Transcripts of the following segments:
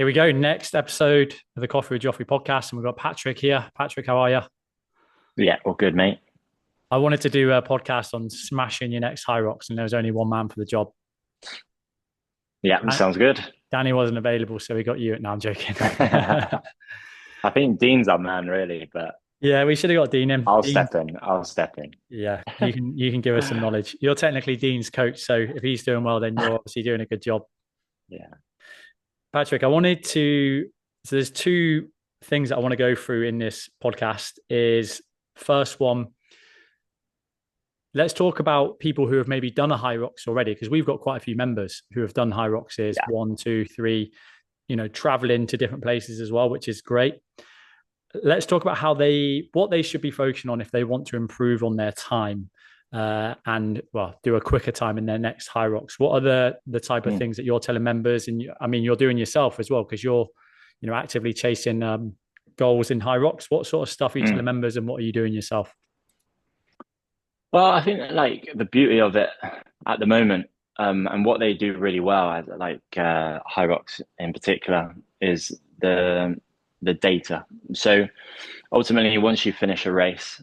Here we go. Next episode of the Coffee with Joffrey podcast. And we've got Patrick here. Patrick, how are you? Yeah, all good, mate. I wanted to do a podcast on smashing your next HYROX, and there was only one man for the job. Yeah, Dan- sounds good. Danny wasn't available, so we got you. No, I'm joking. I think Dean's our man, really, but Yeah, we should have got Dean in. I'll Dean, step in. I'll step in. yeah, you can give us some knowledge. You're technically Dean's coach, so if he's doing well, then you're obviously doing a good job. Yeah. Patrick, I wanted to. So there's two things that I want to go through in this podcast. Is first one, let's talk about people who have maybe done a HYROX already, because we've got quite a few members who have done HYROXes, Yeah. one, two, three, traveling to different places as well, which is great. Let's talk about what they should be focusing on if they want to improve on their time and well, do a quicker time in their next HYROX. What are the type of Mm. things that you're telling members, and I mean you're doing yourself as well because you're actively chasing goals in HYROX. What sort of stuff are you telling Mm. members, and what are you doing yourself? Well, I think like the beauty of it at the moment, and what they do really well, Hyrox in particular, is the data. So ultimately, once you finish a race,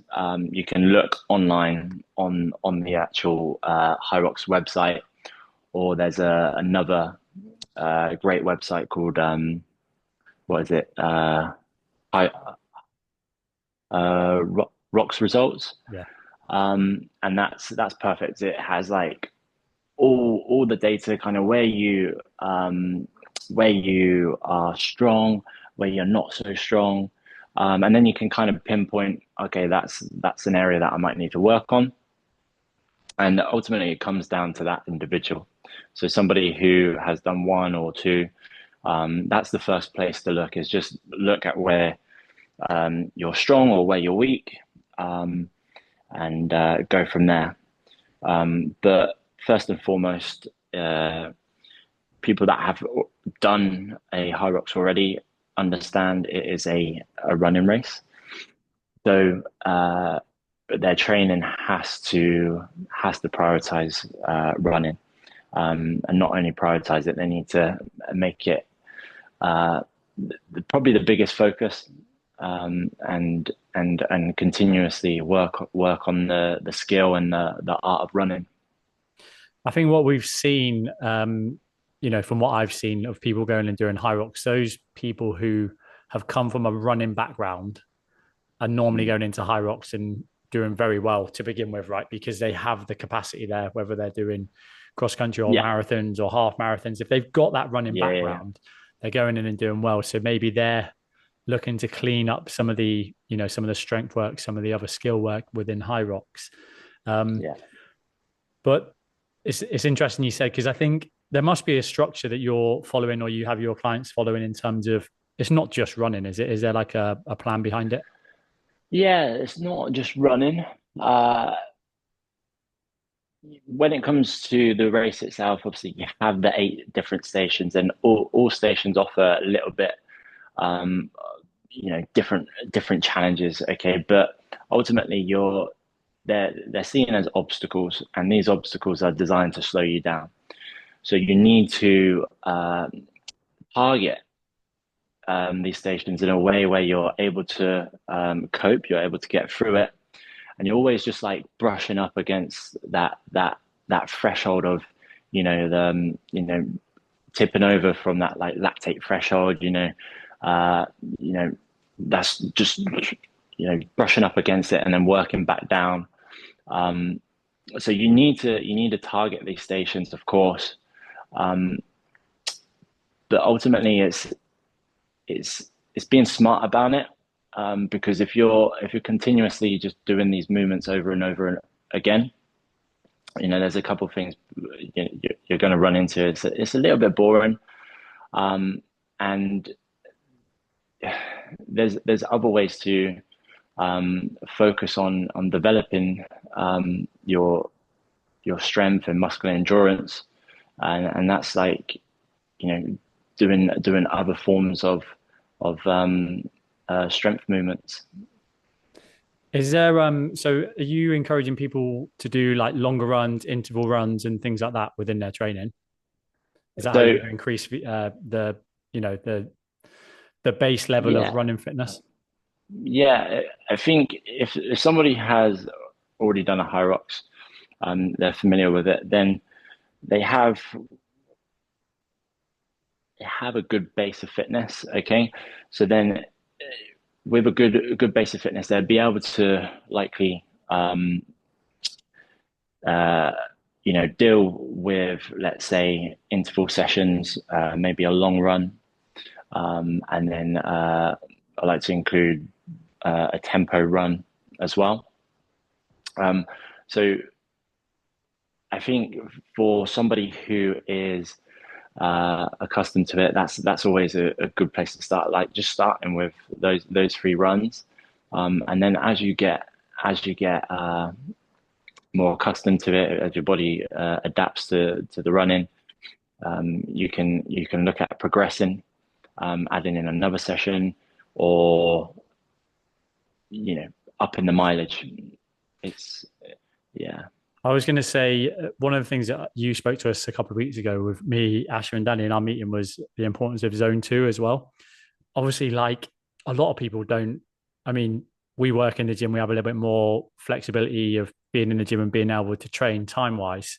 you can look online on the actual Hyrox website, or there's another great website called what is it? Hi, Rocks Results. Yeah. And that's perfect. It has like all the data, kind of where you are strong, where you're not so strong, and then you can kind of pinpoint, okay, that's an area that I might need to work on. And ultimately, it comes down to that individual. So somebody who has done one or two, that's the first place to look. Is just look at where you're strong or where you're weak. And go from there. But first and foremost, people that have done a HYROX already understand it is a running race. So their training has to prioritize running, and not only prioritize it, they need to make it uh, probably the biggest focus, and continuously work on the skill and the art of running. I think what we've seen, from what I've seen of people going and doing HYROX, those people who have come from a running background are normally Mm. going into HYROX and doing very well to begin with, right? Because they have the capacity there, whether they're doing cross country or Yeah, marathons or half marathons. If they've got that running yeah, yeah, yeah. background, they're going in and doing well. So maybe they're looking to clean up some of the strength work, some of the other skill work within HYROX. Um, Yeah. but it's interesting you said, because I think there must be a structure that you're following or you have your clients following in terms of it's not just running, is it? Is there like a plan behind it? Yeah, it's not just running. Uh, when it comes to the race itself, obviously you have the eight different stations, and all stations offer a little bit, um, different challenges. Okay, but ultimately they're seen as obstacles, and these obstacles are designed to slow you down. So you need to target these stations in a way where you're able to cope, you're able to get through it, and you're always just like brushing up against that threshold of, tipping over from that like lactate threshold. Uh, you know, that's just brushing up against it and then working back down. Um, so you need to target these stations, of course, um, but ultimately it's being smart about it, because if you're continuously just doing these movements over and over and again, there's a couple of things you're going to run into. It's a little bit boring, um, and there's other ways to focus on developing your strength and muscular endurance, and that's like you know doing other forms of strength movements. Is there so are you encouraging people to do like longer runs, interval runs and things like that within their training? Is that how So you're going to increase the the base level of Yeah, running fitness? yeah. I think if somebody has already done a HYROX, they're familiar with it, then they have they have a good base of fitness. Okay, so then with a good base of fitness, they'll be able to likely uh, deal with, let's say, interval sessions, maybe a long run, and then I like to include a tempo run as well. Um, so I think for somebody who is accustomed to it, that's always a good place to start. Like just starting with those three runs, and then as you get more accustomed to it, as your body adapts to the running, you can look at progressing, adding in another session, or up in the mileage. It's yeah. I was going to say one of the things that you spoke to us a couple of weeks ago with me, Asher, and Danny in our meeting was the importance of zone two as well. Obviously, like a lot of people don't, I mean, we work in the gym, we have a little bit more flexibility of being in the gym and being able to train time wise.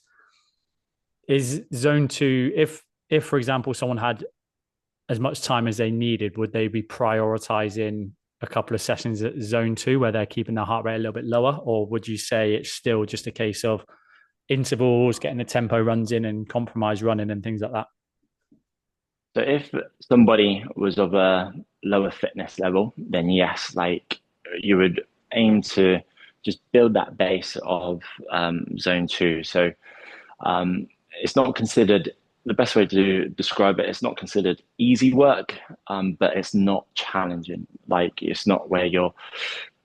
Is zone two, if for example, someone had as much time as they needed, would they be prioritizing a couple of sessions at zone two where they're keeping their heart rate a little bit lower? Or would you say it's still just a case of intervals, getting the tempo runs in and compromise running and things like that? So if somebody was of a lower fitness level, then yes, like you would aim to just build that base of zone two. So it's not considered the best way to describe it. It's not considered easy work, but it's not challenging. Like it's not where you're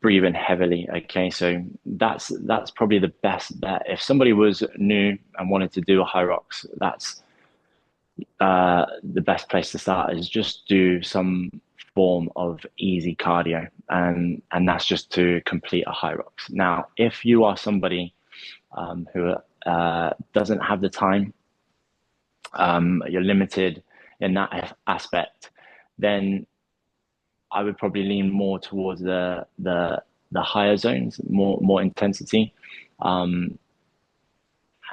breathing heavily. Okay, so that's probably the best bet. If somebody was new and wanted to do a HYROX, that's the best place to start is just do some form of easy cardio, and that's just to complete a HYROX. Now, if you are somebody who doesn't have the time, you're limited in that aspect, then I would probably lean more towards the higher zones, more intensity. Um,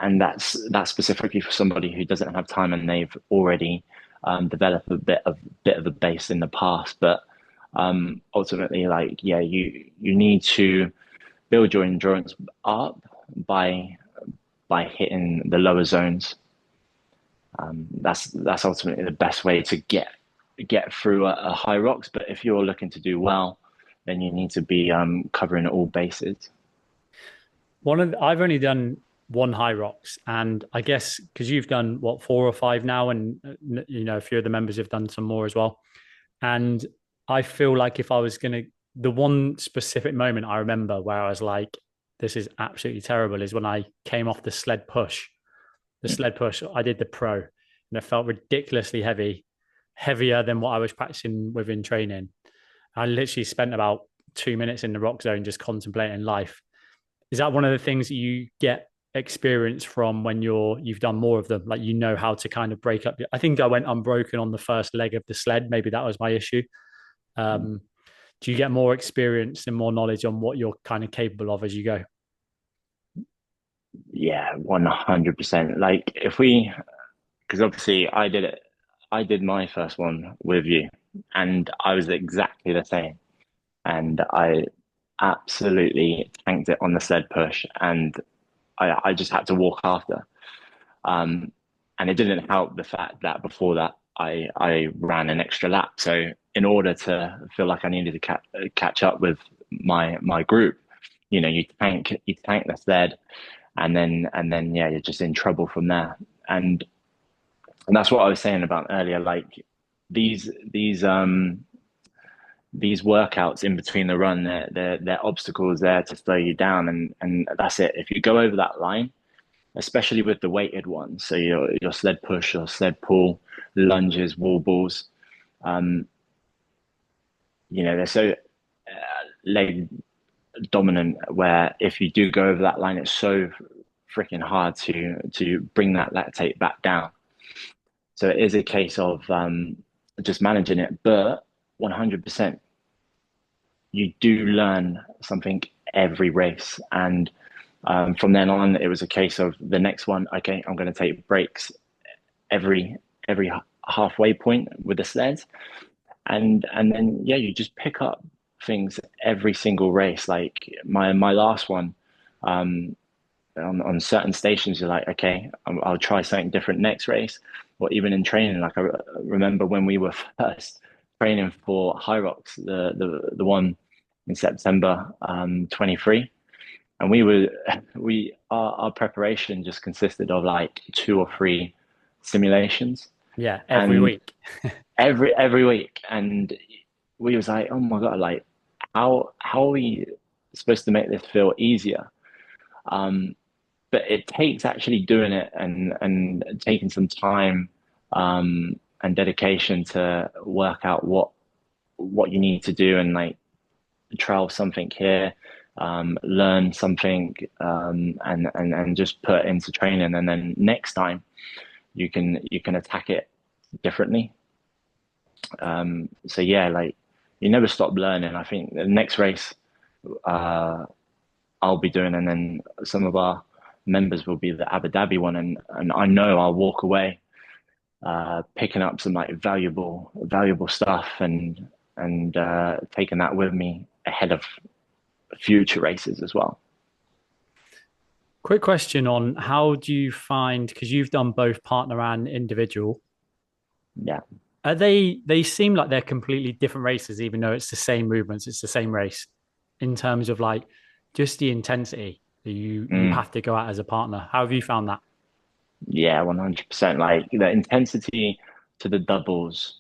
and that's specifically for somebody who doesn't have time and they've already developed a bit of a base in the past. But ultimately, like yeah, you need to build your endurance up by by hitting the lower zones. That's ultimately the best way to get through a HYROX. But if you're looking to do well, then you need to be covering all bases. I've only done one HYROX, and I guess because you've done what, four or five now, and a few of the members have done some more as well. And I feel like if I was gonna, the one specific moment I remember where I was like, "This is absolutely terrible," is when I came off the sled push. The sled push, I did the pro, and it felt ridiculously heavy, heavier than what I was practicing within training. I literally spent about 2 minutes in the rock zone just contemplating life. Is that one of the things that you get experience from when you've done more of them? Like how to kind of break up. I think I went unbroken on the first leg of the sled. Maybe that was my issue. Um, do you get more experience and more knowledge on what you're kind of capable of as you go? Yeah, 100%. Like if we, because obviously I did my first one with you, and I was exactly the same, and I absolutely tanked it on the sled push, and I just had to walk after. Um, and it didn't help the fact that before that I ran an extra lap. So in order to feel like I needed to catch up with my group, you tank the sled, and then yeah, you're just in trouble from there. And that's what I was saying about earlier. Like these these um these workouts in between the run, they're obstacles there to slow you down, and that's it. If you go over that line, especially with the weighted ones, so your sled push, your sled pull, lunges, wall balls, um, they're so leg dominant. Where if you do go over that line, it's so freaking hard to bring that lactate back down. So it is a case of just managing it. But 100%, you do learn something every race. And from then on, it was a case of the next one. Okay, I'm going to take breaks every every halfway point with the sleds, and then yeah, you just pick up things every single race. Like my last one, um, on certain stations, you're like, okay, I'll try something different next race, or even in training. Like I remember when we were first training for HYROX, the one in September 23, and our preparation just consisted of like two or three simulations, Yeah, every and week. every week, and we was like, oh my God, like how are we supposed to make this feel easier? Um, but it takes actually doing it and taking some time and dedication to work out what you need to do, and like trial something here, learn something, and just put into training, and then next time you can attack it differently. So yeah, like you never stop learning. I think the next race uh, I'll be doing, and then some of our members will be the Abu Dhabi one, and I know I'll walk away picking up some like valuable stuff, and taking that with me ahead of future races as well. Quick question on how do you find, because you've done both partner and individual, Yeah. are they seem like they're completely different races, even though it's the same movements, it's the same race, in terms of like just the intensity that you Mm, have to go out as a partner. How have you found that? yeah, 100%. Like the intensity to the doubles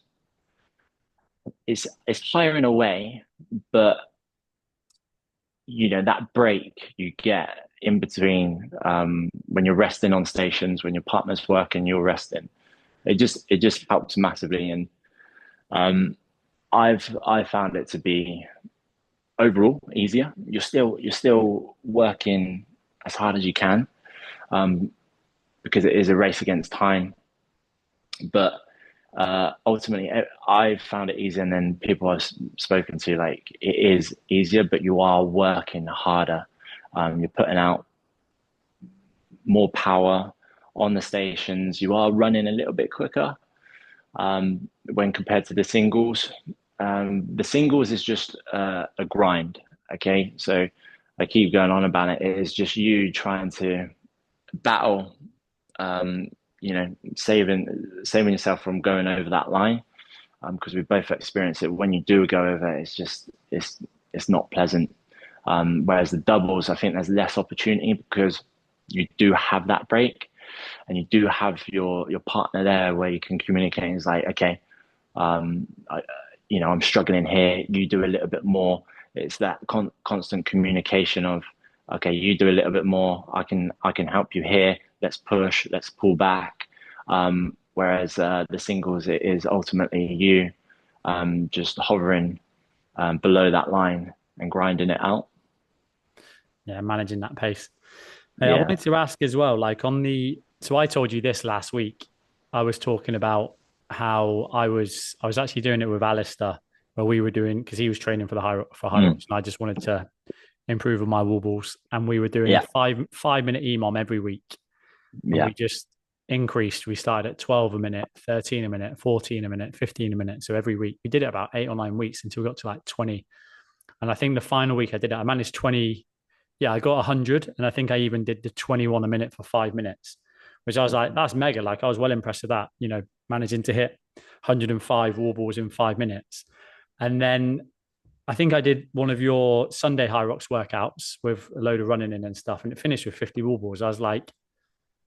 is higher in a way, but that break you get in between, when you're resting on stations, when your partner's working, you're resting. It just helps massively, and um, I found it to be overall easier. You're still working as hard as you can, um, because it is a race against time. But ultimately, I've found it easier, and then people I've spoken to, like it is easier, but you are working harder. You're putting out more power on the stations. You are running a little bit quicker, when compared to the singles. The singles is just a grind. Okay, so I keep going on about it. It is just you trying to battle, um, saving yourself from going over that line. Because we both experienced it. When you do go over, it's not pleasant. Whereas the doubles, I think there's less opportunity because you do have that break, and you do have your partner there where you can communicate. It's like, okay, um, I, I'm struggling here. You do a little bit more. It's that constant communication of, okay, you do a little bit more. I can help you here. Let's push. Let's pull back. Whereas the singles, it is ultimately you just hovering below that line and grinding it out. Yeah, managing that pace. Hey, I Yeah. wanted to ask as well, like so I told you this last week. I was talking about how I was actually doing it with Alistair, where we were doing because he was training for the HYROX, Mm. and I just wanted to improve on my wall balls, and we were doing a Yeah. five minute EMOM every week, and Yeah. we just increased. We started at 12 a minute, 13 a minute, 14 a minute, 15 a minute. So every week we did it about 8 or 9 weeks until we got to like 20. And I think the final week I did it, I managed 20. Yeah, I got 100. And I think I even did the 21 a minute for 5 minutes, which I was like, that's mega. Like I was well impressed with that, managing to hit 105 wall balls in 5 minutes. And then I think I did one of your Sunday HYROX workouts with a load of running in and stuff, and it finished with 50 wall balls. I was like,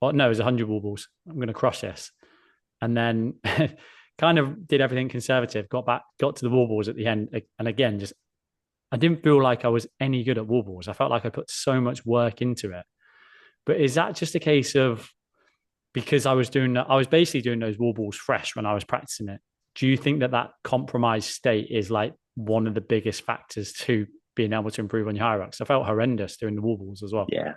well, no, it was 100 wall balls. I'm going to crush this. And then kind of did everything conservative, got to the wall balls at the end. And again, just I didn't feel like I was any good at wall balls. I felt like I put so much work into it. But is that just a case of because I was basically doing those wall balls fresh when I was practicing it? Do you think that that compromised state is like one of the biggest factors to being able to improve on your HYROX? I felt horrendous doing the wall balls as well. Yeah.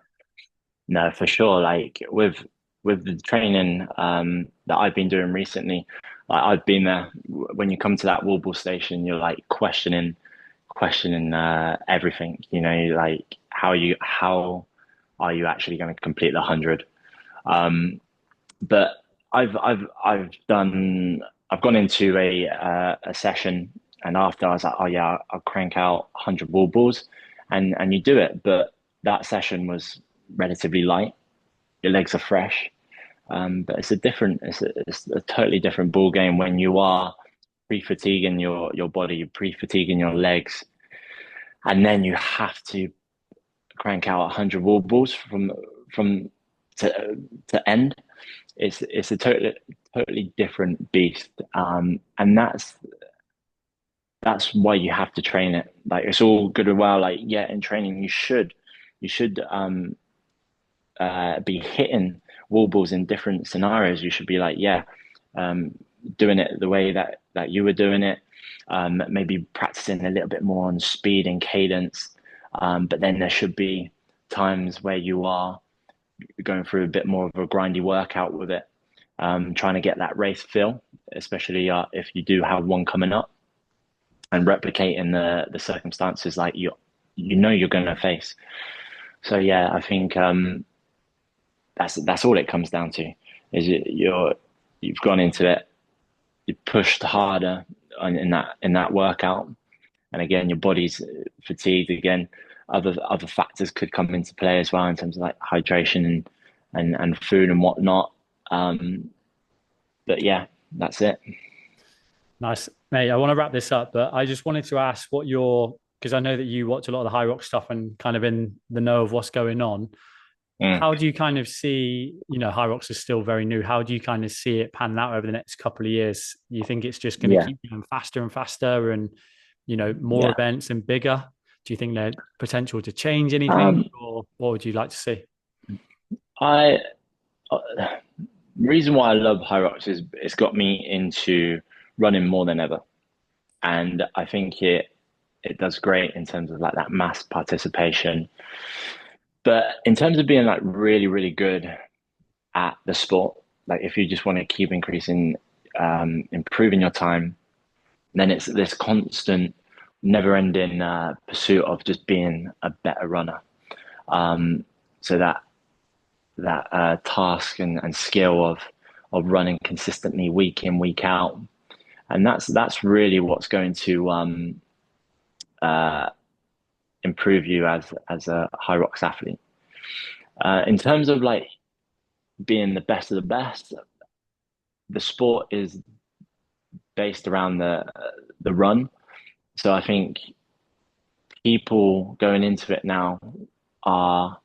No, for sure. Like with the training that I've been doing recently, I've been there. When you come to that wall ball station, you're like questioning everything. You know, like how are you actually going to complete the 100? But I've gone into a session, and after I was like, oh yeah, I'll crank out 100 wall balls, and you do it. But that session was relatively light. Your legs are fresh, but it's a totally different ball game when you are pre-fatiguing your body, pre-fatiguing your legs, and then you have to crank out 100 wall balls from to end. It's a totally different beast, and that's why you have to train it. Like it's all good and well. Like yeah, in training you should be hitting wall balls in different scenarios. You should be like yeah, um, doing it the way that you were doing it. Maybe practicing a little bit more on speed and cadence. But then there should be times where you are going through a bit more of a grindy workout with it, trying to get that race feel, especially if you do have one coming up, and replicating the circumstances like you know you're going to face. So yeah, I think that's all it comes down to is you've gone into it, you pushed harder in that workout, and again your body's fatigued again. Other factors could come into play as well in terms of like hydration and food and whatnot. Um, but yeah, that's it. Nice, mate. I want to wrap this up, but I just wanted to ask what your because I know that you watch a lot of the High Rock stuff and kind of in the know of what's going on. Mm, How do you kind of see, High Rocks is still very new. How do you kind of see it panning out over the next couple of years? You think it's just going to yeah, keep going faster and faster and, more yeah. events and bigger? Do you think there's potential to change anything Um, or what would you like to see? I reason why I love HYROX is it's got me into running more than ever, and I think it does great in terms of like that mass participation. But in terms of being like really good at the sport, like if you just want to keep increasing, improving your time, then it's this constant, never-ending pursuit of just being a better runner. So that task and skill of running consistently week in week out, and that's really what's going to uh, improve you as a high rocks athlete. In terms of like being the best of the best, the sport is based around the run. So I think people going into it now are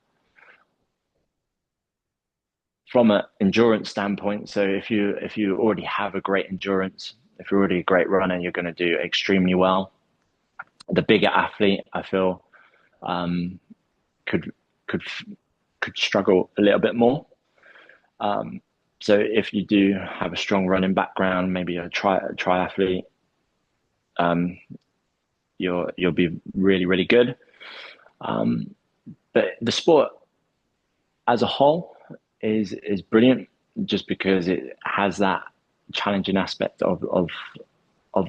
from an endurance standpoint. So if you already have a great endurance, if you're already a great runner, you're going to do extremely well. The bigger athlete, I feel, um, could could could struggle a little bit more. Um, so if you do have a strong running background, maybe a triathlete, um, you'll be really good. Um, but the sport as a whole is brilliant just because it has that challenging aspect of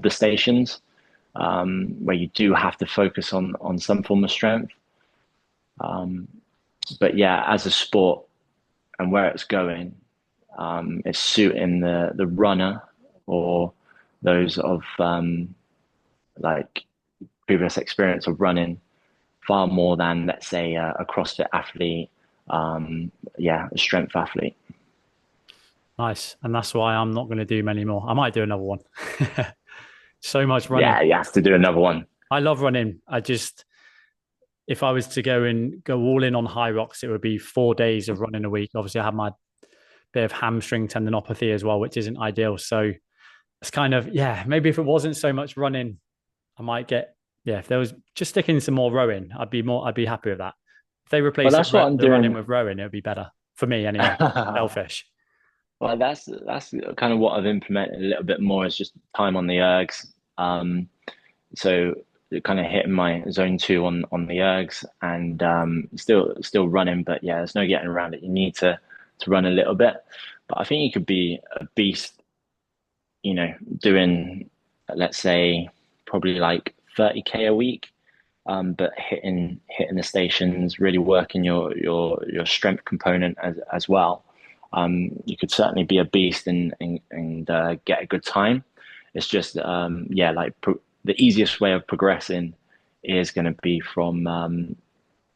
the stations, where you do have to focus on some form of strength. Um, but yeah, as a sport and where it's going, it's suiting the runner or those of like previous experience of running far more than let's say a CrossFit athlete, yeah, a strength athlete. Nice. And that's why I'm not going to do many more. I might do another one. So much running. Yeah, you have to do another one. I love running. If I was to go all in on High Rocks, it would be 4 days of running a week. Obviously, I have my bit of hamstring tendinopathy as well, which isn't ideal. So it's kind of, yeah, maybe if it wasn't so much running, I might yeah, if there was just sticking some more rowing, I'd be happy with that. If they Well, replace that's what I'm the running doing. with rowing, it would be better for me anyway. Selfish. Well, that's kind of what I've implemented a little bit more is just time on the ergs. So kind of hitting my zone two on the ergs and still running, but yeah, there's no getting around it. You need to run a little bit, but I think you could be a beast, doing, let's say, probably like 30K a week, but hitting the stations, really working your strength component as well. You could certainly be a beast and get a good time. It's just yeah, like the easiest way of progressing is going to be from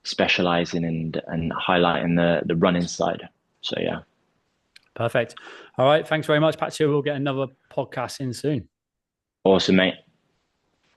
specializing and highlighting the running side. So yeah, Perfect. All right. Thanks very much, Patrick. We'll get another podcast in soon. awesome, mate.